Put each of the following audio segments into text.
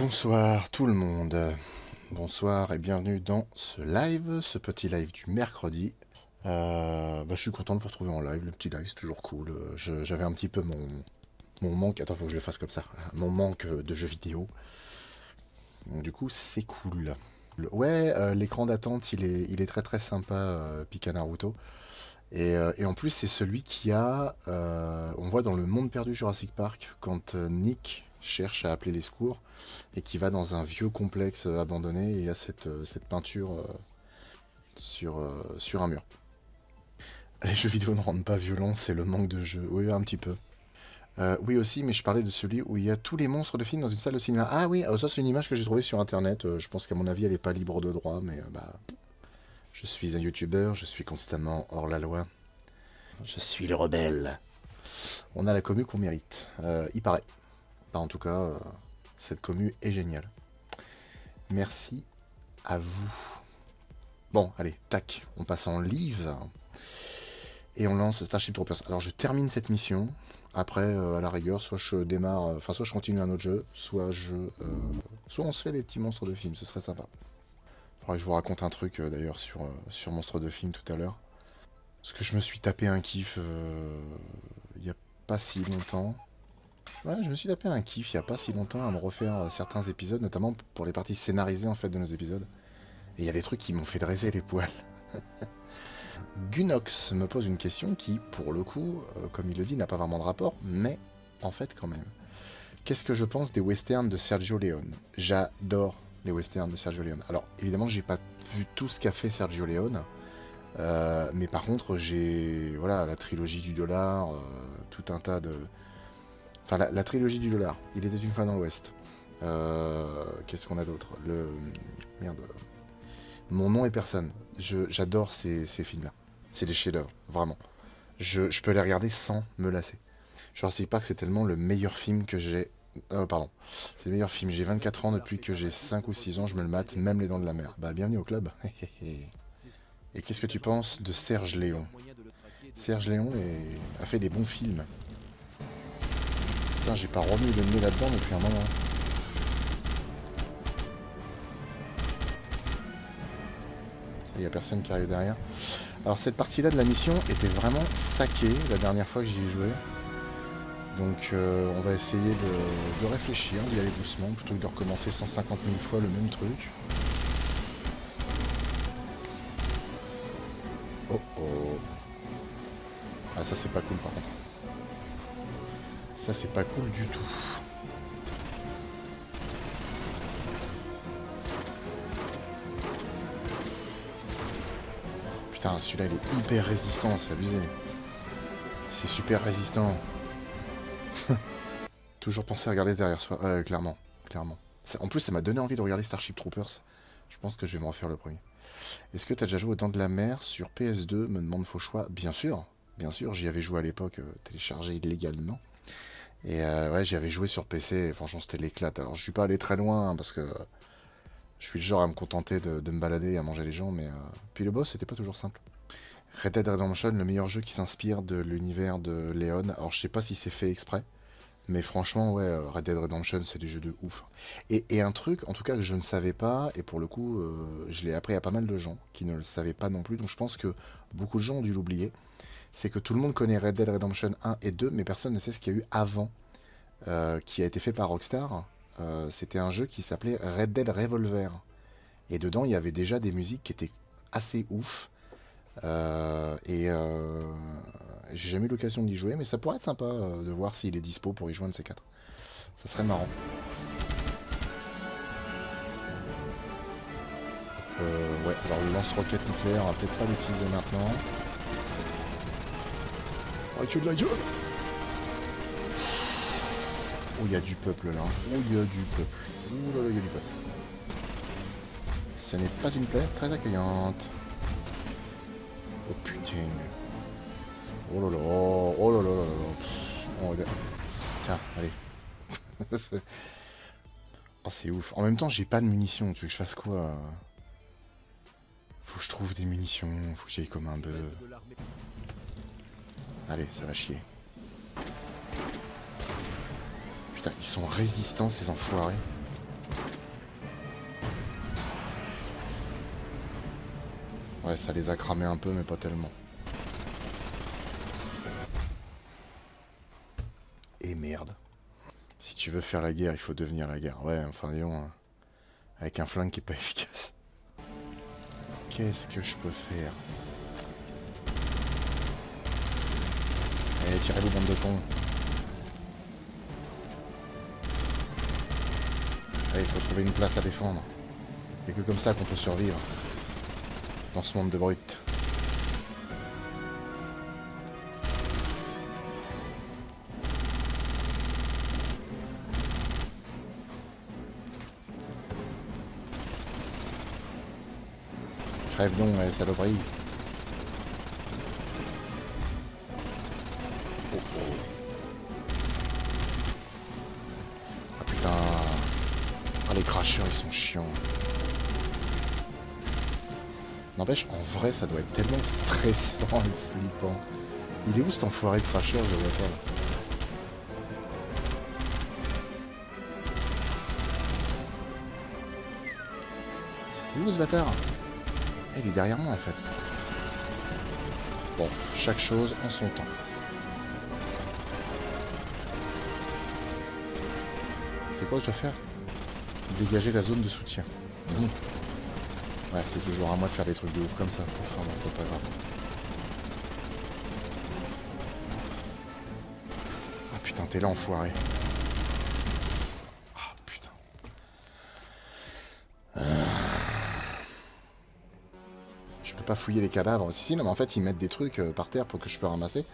Bonsoir tout le monde, bonsoir et bienvenue dans ce petit live du mercredi. Je suis content de vous retrouver en live, le petit live c'est toujours cool. J'avais un petit peu mon manque, attends faut que je le fasse comme ça, mon manque de jeux vidéo. Donc, du coup c'est cool. L'écran d'attente il est très très sympa, Pika Naruto. Et en plus c'est celui qui a, on voit dans le monde perdu Jurassic Park, quand Nick cherche à appeler les secours et qui va dans un vieux complexe abandonné et il y a cette peinture sur un mur. Les jeux vidéo ne rendent pas violents, c'est le manque de jeu. Oui, un petit peu. Oui aussi, mais je parlais de celui où il y a tous les monstres de films dans une salle de cinéma. Ah oui, ça c'est une image que j'ai trouvée sur internet. Je pense qu'à mon avis elle est pas libre de droit, mais je suis un youtubeur, je suis constamment hors la loi. Je suis le rebelle. On a la commu qu'on mérite. Il paraît. En tout cas, cette commu est géniale. Merci à vous. Bon, allez, tac, on passe en live. Et on lance Starship Troopers. Alors je termine cette mission. Après, à la rigueur, soit je démarre, soit je continue un autre jeu, soit on se fait des petits monstres de film, ce serait sympa. Faudrait que je vous raconte un truc d'ailleurs sur monstres de film tout à l'heure. Parce que je me suis tapé un kiff il n'y a pas si longtemps. Ouais, je me suis tapé un kiff il n'y a pas si longtemps à me refaire certains épisodes, notamment pour les parties scénarisées en fait de nos épisodes. Et il y a des trucs qui m'ont fait dresser les poils. Gunox me pose une question qui, pour le coup, comme il le dit, n'a pas vraiment de rapport, mais en fait quand même. Qu'est-ce que je pense des westerns de Sergio Leone? J'adore les westerns de Sergio Leone. Alors évidemment, j'ai pas vu tout ce qu'a fait Sergio Leone, mais par contre, j'ai la trilogie du dollar, tout un tas de... Enfin, la trilogie du dollar. Il était une fois dans l'Ouest. Qu'est-ce qu'on a d'autre? Merde. Mon nom est personne. J'adore ces films-là. C'est des chefs-d'œuvre, vraiment. Je peux les regarder sans me lasser. Jurassic Park, c'est tellement le meilleur film que j'ai... pardon. C'est le meilleur film. J'ai 24 ans, depuis que j'ai 5 ou 6 ans, je me le mate, même Les Dents de la Mer. Bah, bienvenue au club. Et qu'est-ce que tu penses de Serge Léon? Serge Léon a fait des bons films. Putain, j'ai pas remis le nez là-dedans depuis un moment. Ça, y a personne qui arrive derrière. Alors cette partie-là de la mission était vraiment saquée la dernière fois que j'y ai joué. Donc on va essayer de réfléchir, d'y aller doucement, plutôt que de recommencer 150 000 fois le même truc. Oh oh. Ah ça c'est pas cool par contre. Ça c'est pas cool du tout. Putain, celui-là il est hyper résistant, c'est abusé. C'est super résistant. Toujours penser à regarder derrière soi, clairement. En plus, ça m'a donné envie de regarder Starship Troopers. Je pense que je vais me refaire le premier. Est-ce que t'as déjà joué aux Dents de la Mer sur PS2? Me demande Fauchois. Bien sûr, j'y avais joué à l'époque, téléchargé illégalement. Et j'y avais joué sur PC, et franchement c'était l'éclate. Alors je suis pas allé très loin, hein, parce que je suis le genre à me contenter de me balader et à manger les gens, mais... Puis le boss, c'était pas toujours simple. Red Dead Redemption, le meilleur jeu qui s'inspire de l'univers de Leon. Alors je sais pas si c'est fait exprès, mais franchement, ouais, Red Dead Redemption, c'est des jeux de ouf. Et un truc, en tout cas, que je ne savais pas, et pour le coup, je l'ai appris à pas mal de gens qui ne le savaient pas non plus, donc je pense que beaucoup de gens ont dû l'oublier, c'est que tout le monde connaît Red Dead Redemption 1 et 2, mais personne ne sait ce qu'il y a eu avant, qui a été fait par Rockstar. C'était un jeu qui s'appelait Red Dead Revolver. Et dedans, il y avait déjà des musiques qui étaient assez ouf. J'ai jamais eu l'occasion d'y jouer, mais ça pourrait être sympa de voir s'il est dispo pour y jouer un de ces quatre. Ça serait marrant. Ouais, alors le lance-roquette nucléaire, on va peut-être pas l'utiliser maintenant. Oh, que de la gueule! Oh, il y a du peuple là. Oh, il y a du peuple. Oh là là, il y a du peuple. Ce n'est pas une planète très accueillante. Oh putain. Oh là là, oh là là là là. Oh, tiens, allez. Oh, c'est ouf. En même temps, j'ai pas de munitions. Tu veux que je fasse quoi? Faut que je trouve des munitions. Faut que j'aille comme un bœuf. Allez, ça va chier. Putain, ils sont résistants ces enfoirés. Ouais, ça les a cramés un peu, mais pas tellement. Et merde. Si tu veux faire la guerre, il faut devenir la guerre. Ouais, enfin, disons, hein, avec un flingue qui est pas efficace. Qu'est-ce que je peux faire? Allez, tirez-vous, bande de cons. Allez, il faut trouver une place à défendre. Il n'y a que comme ça qu'on peut survivre. Dans ce monde de brutes. Crève donc, saloperie. Oh, oh. Ah putain. Ah, les crashers, ils sont chiants. N'empêche, en vrai, ça doit être tellement stressant et flippant. Il est où cet enfoiré de crasher? Je le vois pas. Il est où ce bâtard? Ah, il est derrière moi en fait. Bon, chaque chose en son temps. C'est quoi que je dois faire? Dégager la zone de soutien. Mmh. Ouais, c'est toujours à moi de faire des trucs de ouf comme ça. Enfin, bon, c'est pas grave. Ah putain, t'es là, enfoiré. Ah putain. Je peux pas fouiller les cadavres. Si, non, mais en fait, ils mettent des trucs par terre pour que je peux ramasser.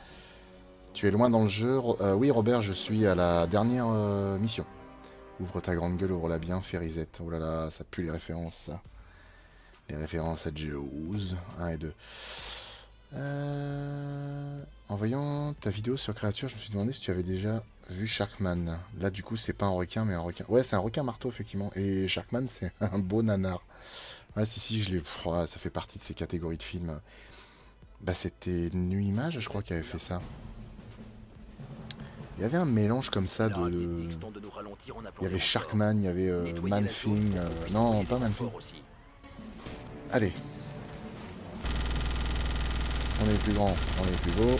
Tu es loin dans le jeu. Oui, Robert, je suis à la dernière mission. Ouvre ta grande gueule, ouvre-la bien, fais reset. Oh là là, ça pue les références, ça. Les références à Jaws 1 et 2. En voyant ta vidéo sur créature, je me suis demandé si tu avais déjà vu Sharkman. Là, du coup, c'est pas un requin, mais un requin. Ouais, c'est un requin marteau, effectivement. Et Sharkman, c'est un beau nanar. Ouais, si, je l'ai. Ouais, ça fait partie de ces catégories de films. Bah, c'était Nuit Image, je crois, qui avait fait ça. Il y avait un mélange comme ça de... Il y avait Sharkman, il y avait Man-Thing... Non, pas Man-Thing. Allez. On est les plus grands, on est les plus beaux.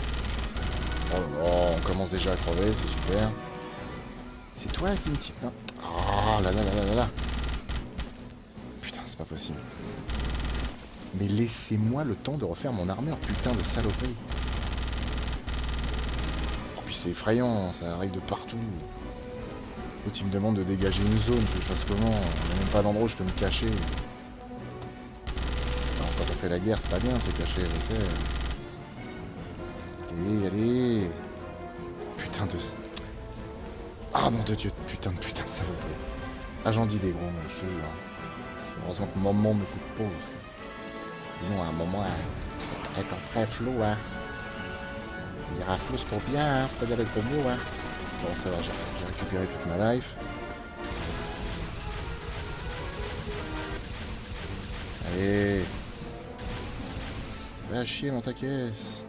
Oh là là, on commence déjà à crever, c'est super. C'est toi qui me tire... Ah là là là là là là. Putain, c'est pas possible. Mais laissez-moi le temps de refaire mon armure, putain de saloperie. Puis c'est effrayant, ça arrive de partout. L'autre il me demande de dégager une zone, que je fasse comment? Il n'y a même pas d'endroit où je peux me cacher. Alors, quand on fait la guerre, c'est pas bien de se cacher, je sais. Allez, allez. Putain de... Ah nom de Dieu, putain de saloperie. Ah j'en dis des gros, je te jure. C'est heureusement que maman me coupe pas. Parce que... Sinon à un moment, elle est en très flou, hein. Il ira flou pour bien, hein, faut pas dire des gros mots, hein. Bon, ça va, j'ai récupéré toute ma life. Allez. Va chier dans ta caisse.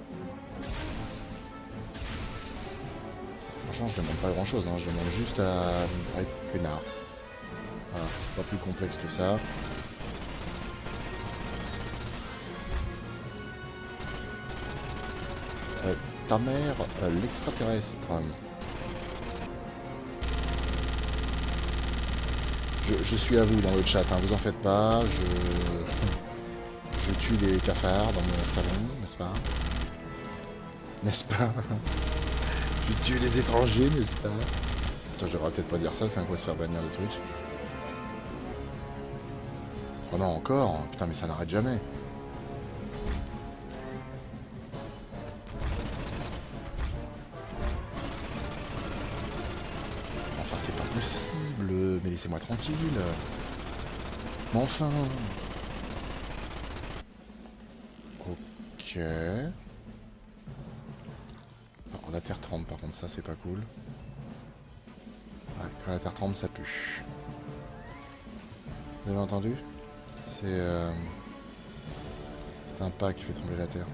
Ça, franchement, je demande pas grand chose, hein. Je demande juste à être peinard. Voilà, c'est pas plus complexe que ça. Ta mère, l'extraterrestre. Je suis à vous dans le chat, hein, vous en faites pas. Je tue des cafards dans mon salon, n'est-ce pas? N'est-ce pas? Je tue les étrangers, n'est-ce pas? Putain, je devrais peut-être pas dire ça, c'est un quoi se faire bannir de Twitch. Oh non, encore? Putain, mais ça n'arrête jamais. Enfin, c'est pas possible. Mais laissez-moi tranquille. Mais enfin... Ok... Alors, la terre tremble, par contre, ça, c'est pas cool. Ouais, quand la terre tremble, ça pue. Vous avez entendu? C'est un pas qui fait trembler la terre.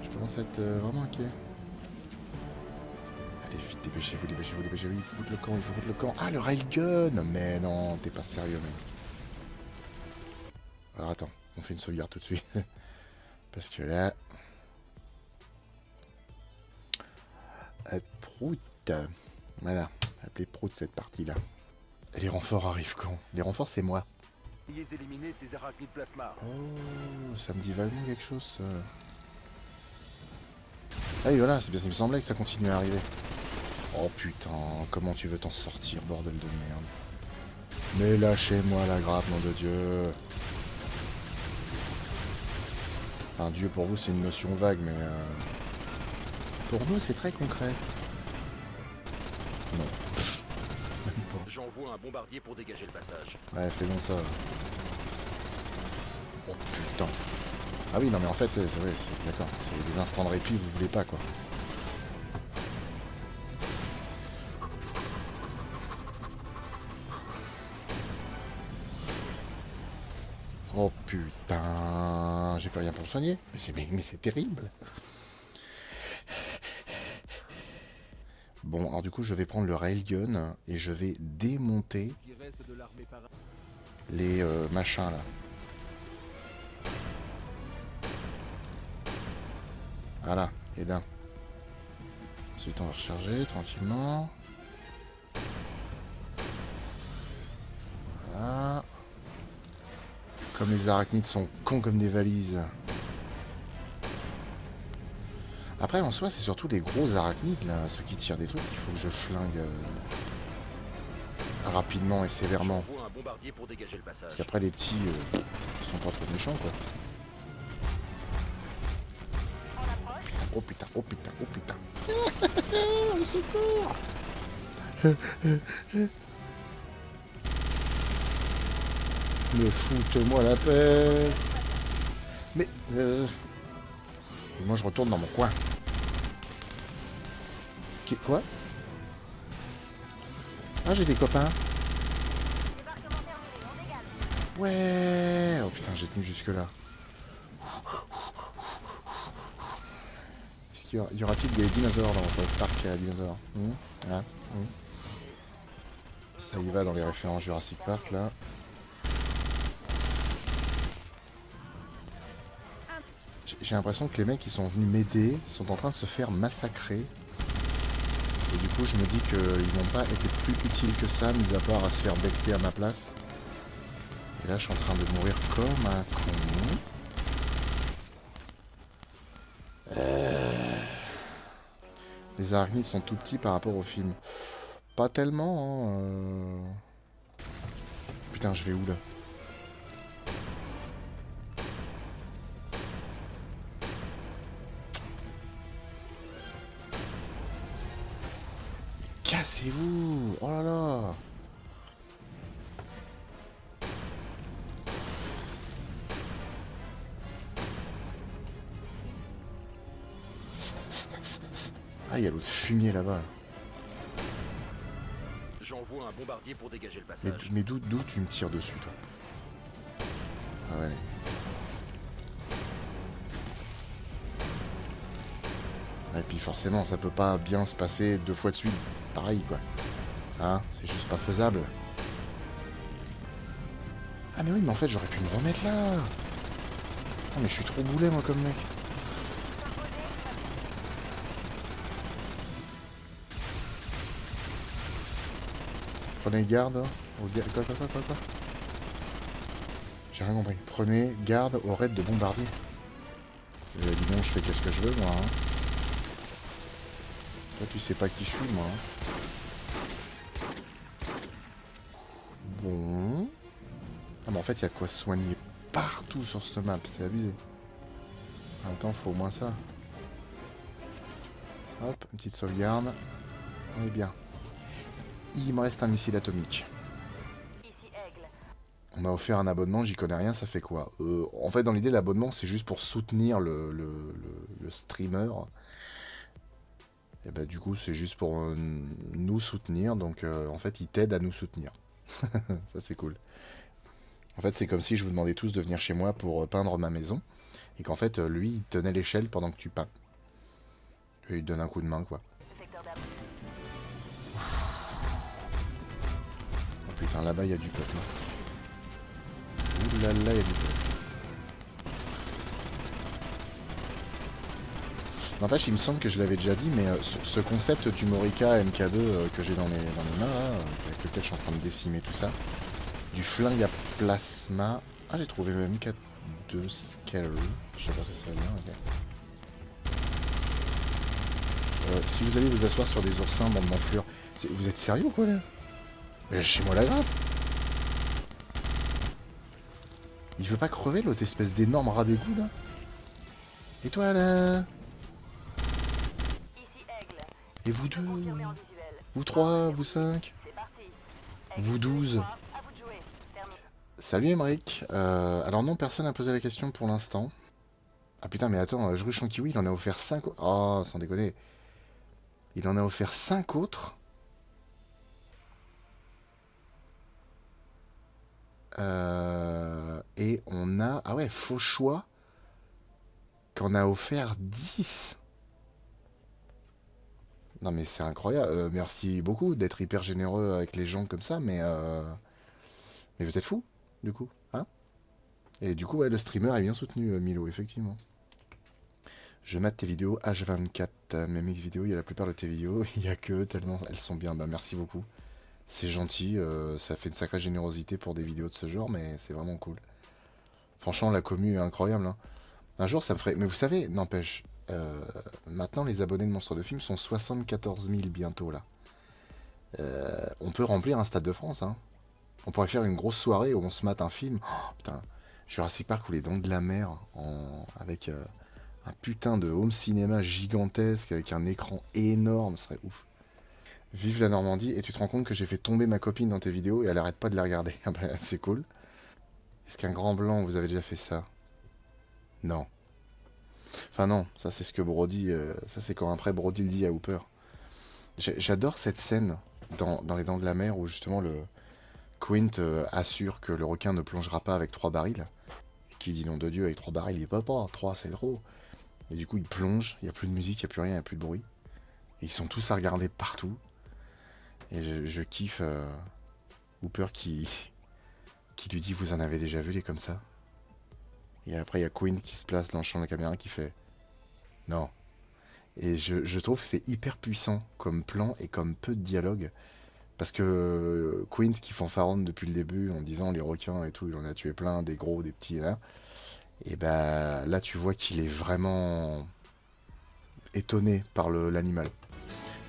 Je commence à être vraiment inquiet. Allez, vite, dépêchez-vous, dépêchez-vous, dépêchez-vous. Il faut foutre le camp, il faut foutre le camp. Ah, le railgun! Mais non, t'es pas sérieux, mec. Alors, attends. On fait une sauvegarde tout de suite. Parce que là... Prout. Voilà. Appelez Prout cette partie-là. Et les renforts arrivent quand? Les renforts, c'est moi. Éliminer ces arachnides plasma. Oh, ça me dit vaguement quelque chose. Ah oui, voilà, c'est bien, il me semblait que ça continuait à arriver. Oh putain, comment tu veux t'en sortir, bordel de merde. Mais lâchez-moi la grappe, nom de Dieu. Enfin, Dieu pour vous, c'est une notion vague, mais... Pour nous, c'est très concret. Non. Même pas. J'envoie un bombardier pour dégager le passage. Ouais, fais donc ça. Oh putain. Ah oui, non mais en fait, c'est vrai, c'est d'accord. C'est des instants de répit, vous voulez pas, quoi. Oh putain, j'ai pas rien pour soigner. Mais c'est terrible. Bon, alors du coup, je vais prendre le railgun et je vais démonter les machins là. Voilà, et d'un. Ensuite, on va recharger tranquillement. Voilà. Comme les arachnides sont cons comme des valises. Après, en soi, c'est surtout les gros arachnides, là, ceux qui tirent des trucs, il faut que je flingue rapidement et sévèrement. J'envoie un bombardier pour dégager le passage. Parce qu'après, les petits sont pas trop méchants, quoi. Oh putain, oh putain, oh putain. Au secours. Me foute-moi la paix. Mais, moi, je retourne dans mon coin. Quoi? Ah, j'ai des copains. Ouais. Oh putain, j'ai tenu jusque là. Est-ce qu'il y aura-t-il des dinosaures dans votre parc à dinosaures? Ça y va dans les références Jurassic Park là. J'ai l'impression que les mecs qui sont venus m'aider sont en train de se faire massacrer. Et du coup je me dis qu'ils n'ont pas été plus utiles que ça, mis à part à se faire becter à ma place. Et là je suis en train de mourir comme un con. Les arachnides sont tout petits par rapport au film. Pas tellement, hein. Putain, je vais où là? Cassez-vous! Oh là là! Ah, il y a l'autre fumier là-bas. J'envoie un bombardier pour dégager le passage. Mais d'où tu me tires dessus, toi? Ah ouais. Et puis forcément, ça peut pas bien se passer 2 fois de suite. Pareil, quoi. Hein? C'est juste pas faisable. Ah mais oui, mais en fait, j'aurais pu me remettre là. Ah mais je suis trop boulet, moi, comme mec. Prenez garde quoi. J'ai rien compris. Prenez garde au raid de bombardier. Dis donc, je fais qu'est-ce que je veux, moi. Hein. Toi, tu sais pas qui je suis, moi. Hein. Bon. Ah, mais en fait, il y a de quoi se soigner partout sur cette map. C'est abusé. En même temps, faut au moins ça. Hop, une petite sauvegarde. On est bien. Il me reste un missile atomique. On m'a offert un abonnement, j'y connais rien, ça fait quoi? En fait, dans l'idée, l'abonnement, c'est juste pour soutenir le streamer. Et bah, du coup, c'est juste pour nous soutenir. Donc, en fait, il t'aide à nous soutenir. Ça, c'est cool. En fait, c'est comme si je vous demandais tous de venir chez moi pour peindre ma maison. Et qu'en fait, lui, il tenait l'échelle pendant que tu peins. Et il te donne un coup de main, quoi. Oh putain, là-bas, il y a du peuple. Ouh là là, il y a du peuple. N'empêche, il me semble que je l'avais déjà dit, mais ce concept du Morika MK2 que j'ai dans les mains, là, avec lequel je suis en train de décimer tout ça, du flingue à plasma... Ah, j'ai trouvé le MK2 Scary. Je sais pas si ça va bien, ok. Si vous allez vous asseoir sur des oursins, bande d'enflures... Vous êtes sérieux, quoi, là? Mais lâchez-moi la grappe. Il veut pas crever, l'autre espèce d'énorme rat d'égout, là? Et toi, là? Et vous deux? Vous trois? Vous cinq? Vous 12? Salut Emmerich. Alors non, personne n'a posé la question pour l'instant. Ah putain, mais attends, je ruche en kiwi, il en a offert 5... Oh, sans déconner. Il en a offert 5 autres. Et on a... Ah ouais, faux choix. Qu'on a offert 10. Non mais c'est incroyable. Merci beaucoup d'être hyper généreux avec les gens comme ça, mais vous êtes fous, du coup, hein? Et du coup, ouais, le streamer est bien soutenu, Milo, effectivement. Je mate tes vidéos H24, mes mix vidéos, il y a la plupart de tes vidéos, il y a que tellement elles sont bien. Bah merci beaucoup. C'est gentil, ça fait une sacrée générosité pour des vidéos de ce genre, mais c'est vraiment cool. Franchement, la commu est incroyable, hein. Un jour, ça me ferait... Mais vous savez, n'empêche, maintenant, les abonnés de Monstres de Film sont 74 000 bientôt, là. On peut remplir un Stade de France, hein. On pourrait faire une grosse soirée où on se mate un film. Oh, putain, Jurassic Park ou Les Dents de la Mer, avec un putain de home cinéma gigantesque, avec un écran énorme, ce serait ouf. Vive la Normandie, et tu te rends compte que j'ai fait tomber ma copine dans tes vidéos et elle arrête pas de les regarder. C'est cool. Est-ce qu'un grand blanc, vous avez déjà fait ça? Non. Enfin non, ça c'est ce que Brody... ça c'est quand après Brody le dit à Hooper. J'adore cette scène dans Les Dents de la Mer où justement le Quint assure que le requin ne plongera pas avec 3 barils. Qui dit nom de Dieu, avec 3 barils, il peut pas, 3 c'est trop. Et du coup il plonge, il n'y a plus de musique, il n'y a plus rien, il n'y a plus de bruit. Et ils sont tous à regarder partout. Et je kiffe Hooper qui lui dit vous en avez déjà vu les comme ça? Et après il y a Quint qui se place dans le champ de la caméra qui fait non. Et je trouve que c'est hyper puissant comme plan et comme peu de dialogue. Parce que Quint qui fanfaronne depuis le début en disant les requins et tout, il en a tué plein, des gros, des petits, là. Et bah là tu vois qu'il est vraiment étonné par l'animal.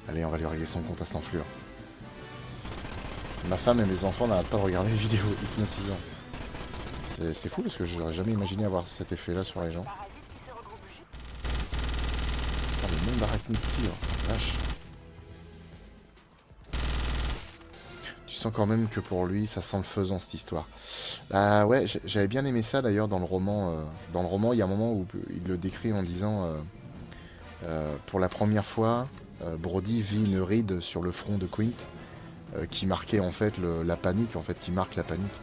Allez, on va lui régler son compte à cette enflure. Ma femme et mes enfants n'arrêtent pas de regarder les vidéos hypnotisantes. C'est fou parce que j'aurais jamais imaginé avoir cet effet-là sur les gens. Putain, le monde d'arachnides petits, vache. Tu sens quand même que pour lui, ça sent le faisant, cette histoire. Bah ouais, j'avais bien aimé ça d'ailleurs dans le roman. Dans le roman, il y a un moment où il le décrit en disant pour la première fois, Brody vit une ride sur le front de Quint qui marquait en fait la panique, en fait, qui marque la panique.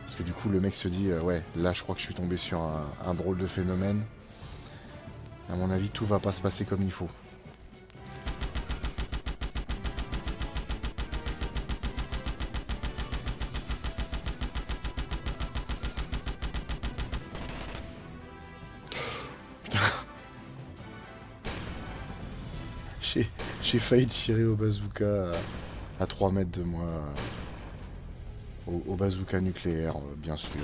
Parce que du coup, le mec se dit ouais, là, je crois que je suis tombé sur un drôle de phénomène. À mon avis, tout va pas se passer comme il faut. J'ai failli tirer au bazooka à 3 mètres de moi. Au bazooka nucléaire, bien sûr.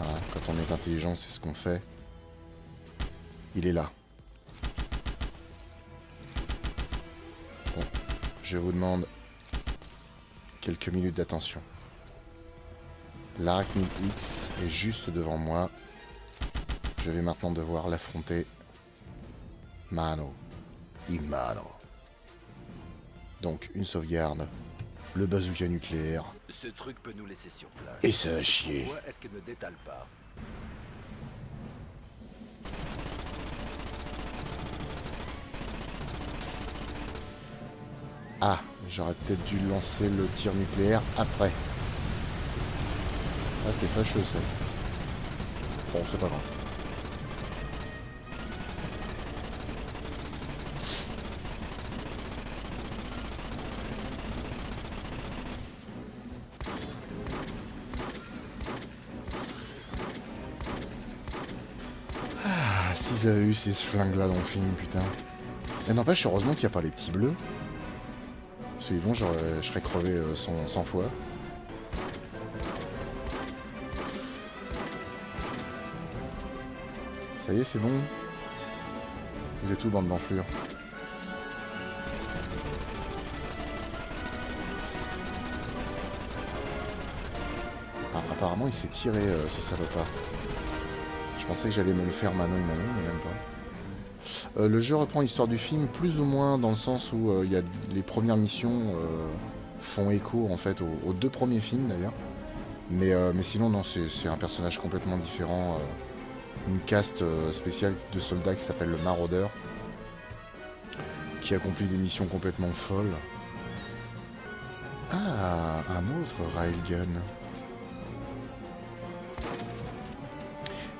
Hein, quand on est intelligent, c'est ce qu'on fait. Il est là. Bon, je vous demande quelques minutes d'attention. L'arachnide X est juste devant moi. Je vais maintenant devoir l'affronter. Mano. Imano. Donc, une sauvegarde. Le bazooka nucléaire. Ce truc peut nous laisser sur place. Et ça a chier. Pourquoi est-ce qu'elle ne détale pas? Ah, j'aurais peut-être dû lancer le tir nucléaire après. Ah, c'est fâcheux, ça. Bon, c'est pas grave. qu'ils avaient eu ces flingues-là dans le film, putain. Et n'empêche, heureusement qu'il n'y a pas les petits bleus. Sinon, je serais crevé 100 fois. Ça y est, c'est bon. Vous êtes où, bande d'enflures? Ah, apparemment, il s'est tiré, ce salopard. Je pensais que j'allais me le faire Manon, mais même pas. Le jeu reprend l'histoire du film, plus ou moins dans le sens où il y a les premières missions font écho en fait aux deux premiers films d'ailleurs. Mais sinon, non, c'est un personnage complètement différent. Une caste spéciale de soldats qui s'appelle le Maraudeur, qui accomplit des missions complètement folles. Ah, un autre Railgun.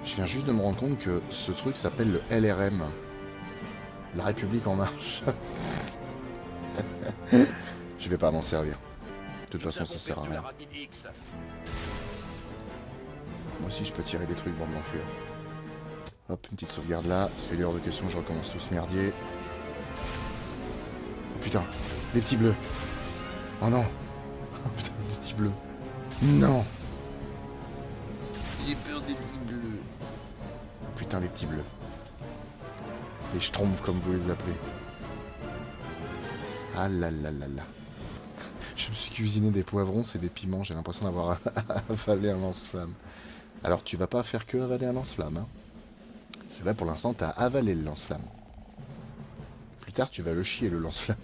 Je viens juste de me rendre compte que ce truc s'appelle le LRM. La République en marche. Je vais pas m'en servir. De toute façon, ça sert à rien. Moi aussi, je peux tirer des trucs, bande d'enflures. Hop, une petite sauvegarde là, parce qu'il est hors de question, je recommence tout ce merdier. Oh putain, les petits bleus. Oh non. Oh putain, les petits bleus. Non. J'ai peur des petits bleus. Oh putain, les petits bleus. Les schtroumpfs, comme vous les appelez. Ah là là là là. Je me suis cuisiné des poivrons, c'est des piments, j'ai l'impression d'avoir avalé un lance-flamme. Alors tu vas pas faire que avaler un lance-flamme, hein. Parce que là pour l'instant t'as avalé le lance-flamme. Plus tard tu vas le chier le lance-flamme.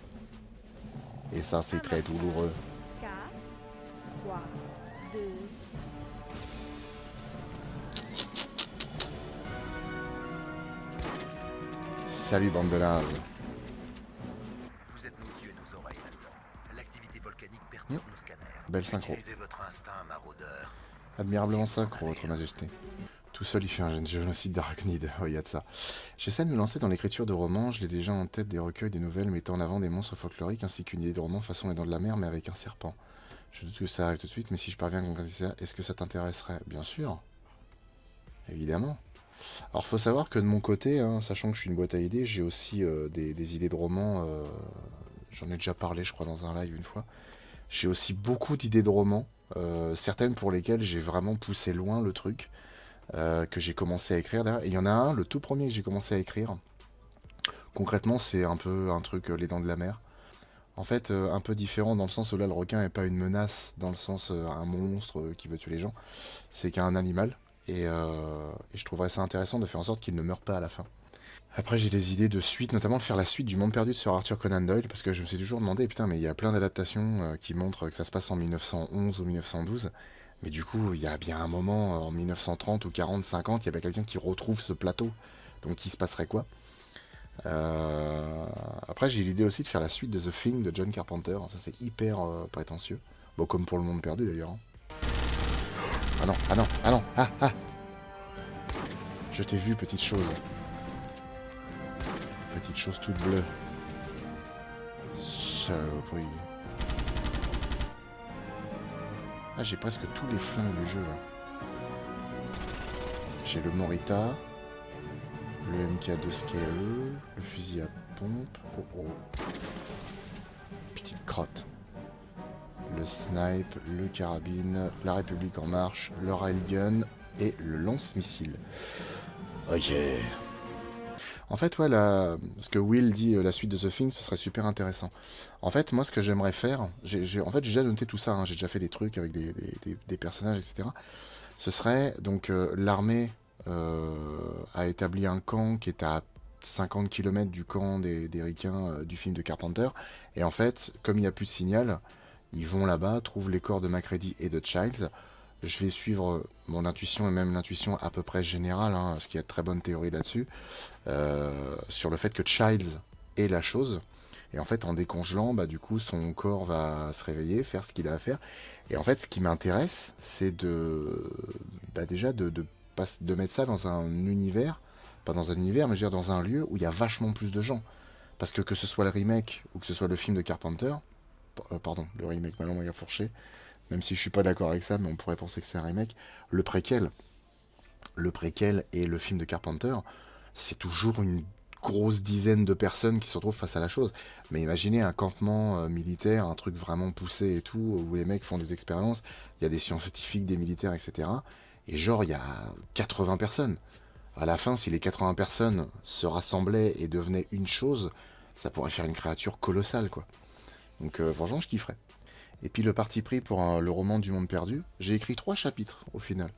Et ça c'est très douloureux. 4, 3, 2, Salut bande de nazes. Vous êtes nos yeux et nos oreilles là-dedans. L'activité volcanique perturbe nos scanners. Belle synchro. Utilisez votre instinct, maraudeur. Admirablement synchro, votre majesté. Tout seul, il fait un génocide d'arachnides. Oh, il y a de ça. J'essaie de me lancer dans l'écriture de romans. Je l'ai déjà en tête, des recueils, des nouvelles mettant en avant des monstres folkloriques, ainsi qu'une idée de roman façon Les Dents de la Mer, mais avec un serpent. Je doute que ça arrive tout de suite, mais si je parviens à concrétiser ça, est-ce que ça t'intéresserait? Bien sûr. Évidemment. Alors, faut savoir que de mon côté, hein, sachant que je suis une boîte à idées, j'ai aussi des idées de romans. J'en ai déjà parlé, je crois, dans un live une fois. J'ai aussi beaucoup d'idées de romans, certaines pour lesquelles j'ai vraiment poussé loin le truc. Que j'ai commencé à écrire d'ailleurs. Et il y en a un, le tout premier que j'ai commencé à écrire. Concrètement, c'est un peu un truc Les Dents de la Mer. En fait, un peu différent dans le sens où là, le requin n'est pas une menace, dans le sens un monstre qui veut tuer les gens. C'est qu'un animal. Et je trouverais ça intéressant de faire en sorte qu'il ne meure pas à la fin. Après, j'ai des idées de suite, notamment de faire la suite du Monde Perdu sur Arthur Conan Doyle, parce que je me suis toujours demandé, putain, mais il y a plein d'adaptations qui montrent que ça se passe en 1911 ou 1912. Mais du coup, il y a bien un moment, en 1930 ou 40, 50, il y avait quelqu'un qui retrouve ce plateau. Donc il se passerait quoi? Après, j'ai l'idée aussi de faire la suite de The Thing de John Carpenter. Ça, c'est hyper prétentieux. Bon, comme pour Le Monde Perdu, d'ailleurs. Hein. Ah non, ah non, ah non, ah, ah! Je t'ai vu, petite chose. Petite chose toute bleue. Saloperie. Ah, j'ai presque tous les flingues du jeu, là. J'ai le Morita, le MK2 SKE, le fusil à pompe. Oh, oh. Petite crotte. Le snipe, le carabine, la République en marche, le railgun et le lance-missile. Ok. En fait, ouais, ce que Will dit, la suite de The Thing, ce serait super intéressant. En fait, moi, ce que j'aimerais faire, j'ai déjà noté tout ça, hein, j'ai déjà fait des trucs avec des personnages, etc. Ce serait, donc, l'armée a établi un camp qui est à 50 km du camp des ricains du film de Carpenter. Et en fait, comme il n'y a plus de signal, ils vont là-bas, trouvent les corps de Macready et de Childs. Je vais suivre mon intuition et même l'intuition à peu près générale, hein, parce qu'il y a de très bonnes théories là-dessus, sur le fait que Childs est la chose. Et en fait, en décongelant, bah, du coup, son corps va se réveiller, faire ce qu'il a à faire. Et en fait, ce qui m'intéresse, c'est déjà de mettre ça dans un univers, pas dans un univers, mais je veux dire dans un lieu où il y a vachement plus de gens. Parce que ce soit le remake ou que ce soit le film de Carpenter, pardon, le remake, maintenant il a fourché, même si je suis pas d'accord avec ça, mais on pourrait penser que c'est un remake, le préquel et le film de Carpenter, c'est toujours une grosse dizaine de personnes qui se retrouvent face à la chose. Mais imaginez un campement militaire, un truc vraiment poussé et tout, où les mecs font des expériences, il y a des scientifiques, des militaires, etc. Et genre, il y a 80 personnes. À la fin, si les 80 personnes se rassemblaient et devenaient une chose, ça pourrait faire une créature colossale, quoi. Donc franchement, je kifferais. Et puis le parti pris pour le roman du monde perdu, j'ai écrit 3 chapitres au final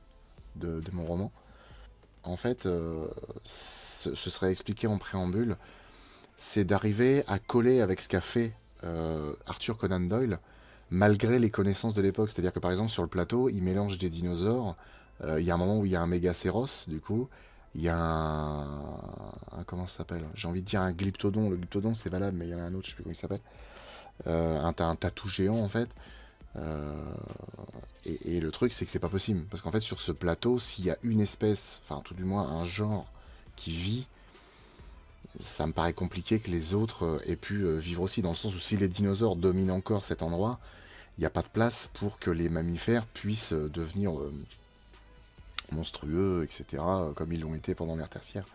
de mon roman. En fait, ce serait expliqué en préambule, c'est d'arriver à coller avec ce qu'a fait Arthur Conan Doyle, malgré les connaissances de l'époque. C'est-à-dire que par exemple sur le plateau, il mélange des dinosaures. Il y a un moment où il y a un mégacéros, du coup. Il y a comment ça s'appelle? J'ai envie de dire un glyptodon. Le glyptodon c'est valable, mais il y en a un autre, je sais plus comment il s'appelle. Un tatou géant en fait. Et le truc, c'est que c'est pas possible. Parce qu'en fait, sur ce plateau, s'il y a une espèce, enfin tout du moins un genre qui vit, ça me paraît compliqué que les autres aient pu vivre aussi. Dans le sens où si les dinosaures dominent encore cet endroit, il n'y a pas de place pour que les mammifères puissent devenir monstrueux, etc. Comme ils l'ont été pendant l'ère tertiaire.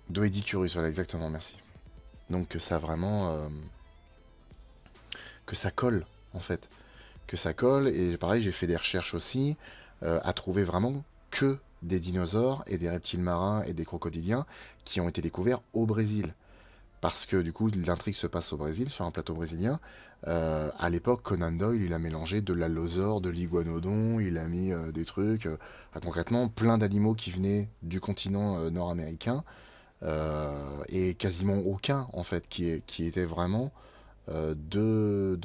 Doedicurus, voilà, exactement, merci. Donc que ça vraiment... que ça colle, en fait. Que ça colle, et pareil, j'ai fait des recherches aussi, à trouver vraiment que des dinosaures et des reptiles marins et des crocodiliens qui ont été découverts au Brésil. Parce que du coup, l'intrigue se passe au Brésil, sur un plateau brésilien. À l'époque, Conan Doyle, il a mélangé de l'allosaure, de l'iguanodon, il a mis des trucs, concrètement, plein d'animaux qui venaient du continent nord-américain, et quasiment aucun, en fait, qui était vraiment de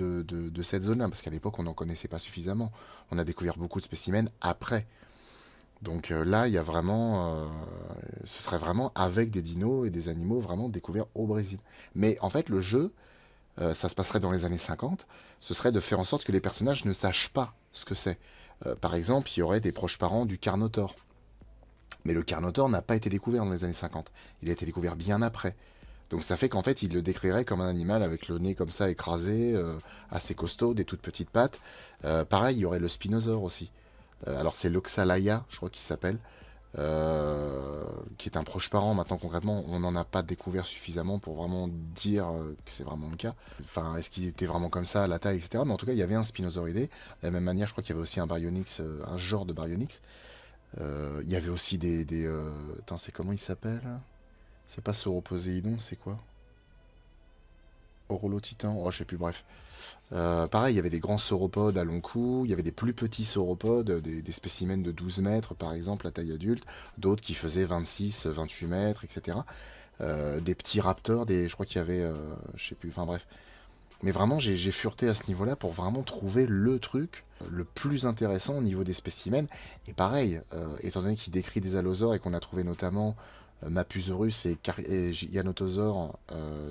cette zone-là, parce qu'à l'époque, on n'en connaissait pas suffisamment. On a découvert beaucoup de spécimens après. Donc là, il y a vraiment... ce serait vraiment avec des dinos et des animaux vraiment découverts au Brésil. Mais en fait, le jeu, ça se passerait dans les années 50, ce serait de faire en sorte que les personnages ne sachent pas ce que c'est. Par exemple, il y aurait des proches parents du Carnotaure. Mais le Carnotaure n'a pas été découvert dans les années 50. Il a été découvert bien après. Donc ça fait qu'en fait, il le décrirait comme un animal avec le nez comme ça écrasé, assez costaud, des toutes petites pattes. Pareil, il y aurait le Spinosaure aussi. Alors c'est l'Oxalaya, je crois qu'il s'appelle, qui est un proche parent. Maintenant concrètement, on n'en a pas découvert suffisamment pour vraiment dire que c'est vraiment le cas. Enfin, est-ce qu'il était vraiment comme ça, à la taille, etc. Mais en tout cas, il y avait un Spinosauridé. De la même manière, je crois qu'il y avait aussi un Baryonyx, un genre de Baryonyx. Il y avait aussi des attends, c'est comment il s'appelle? C'est pas Sauroposéidon, c'est quoi? Orolotitan, oh je sais plus, bref. Pareil, il y avait des grands sauropodes à long cou, il y avait des plus petits sauropodes, des spécimens de 12 mètres par exemple à taille adulte, d'autres qui faisaient 26, 28 mètres, etc. Des petits raptors, je crois qu'il y avait, je sais plus, enfin bref. Mais vraiment, j'ai fureté à ce niveau-là pour vraiment trouver le truc le plus intéressant au niveau des spécimens. Et pareil, étant donné qu'il décrit des allosaures et qu'on a trouvé notamment Mapusaurus et Giganotosaure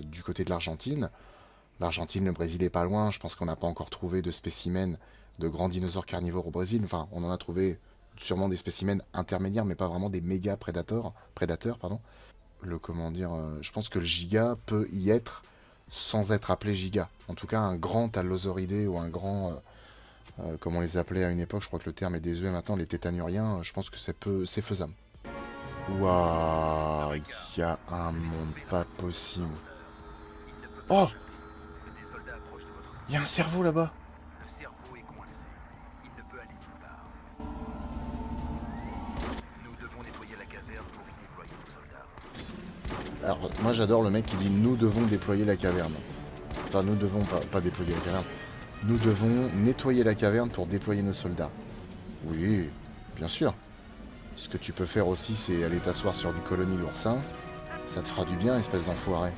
du côté de l'Argentine. L'Argentine, le Brésil est pas loin. Je pense qu'on n'a pas encore trouvé de spécimens de grands dinosaures carnivores au Brésil. Enfin, on en a trouvé sûrement des spécimens intermédiaires, mais pas vraiment des méga prédateurs, pardon. Comment dire, je pense que le giga peut y être sans être appelé giga. En tout cas, un grand allosauridé ou un grand, comme on les appelait à une époque, je crois que le terme est désuet maintenant, les tétanuriens, je pense que c'est faisable. Waouh, il y a un monde pas possible. Oh, Des soldats approchent de votre... il y a un cerveau là-bas. Le cerveau est coincé. Il ne peut aller nulle part. Nous devons nettoyer la caverne pour y déployer nos soldats. Alors, moi j'adore le mec qui dit nous devons déployer la caverne. Enfin, nous devons pas déployer la caverne. Nous devons nettoyer la caverne pour déployer nos soldats. Oui, bien sûr. Ce que tu peux faire aussi, c'est aller t'asseoir sur une colonie d'oursins. Ça te fera du bien, espèce d'enfoiré.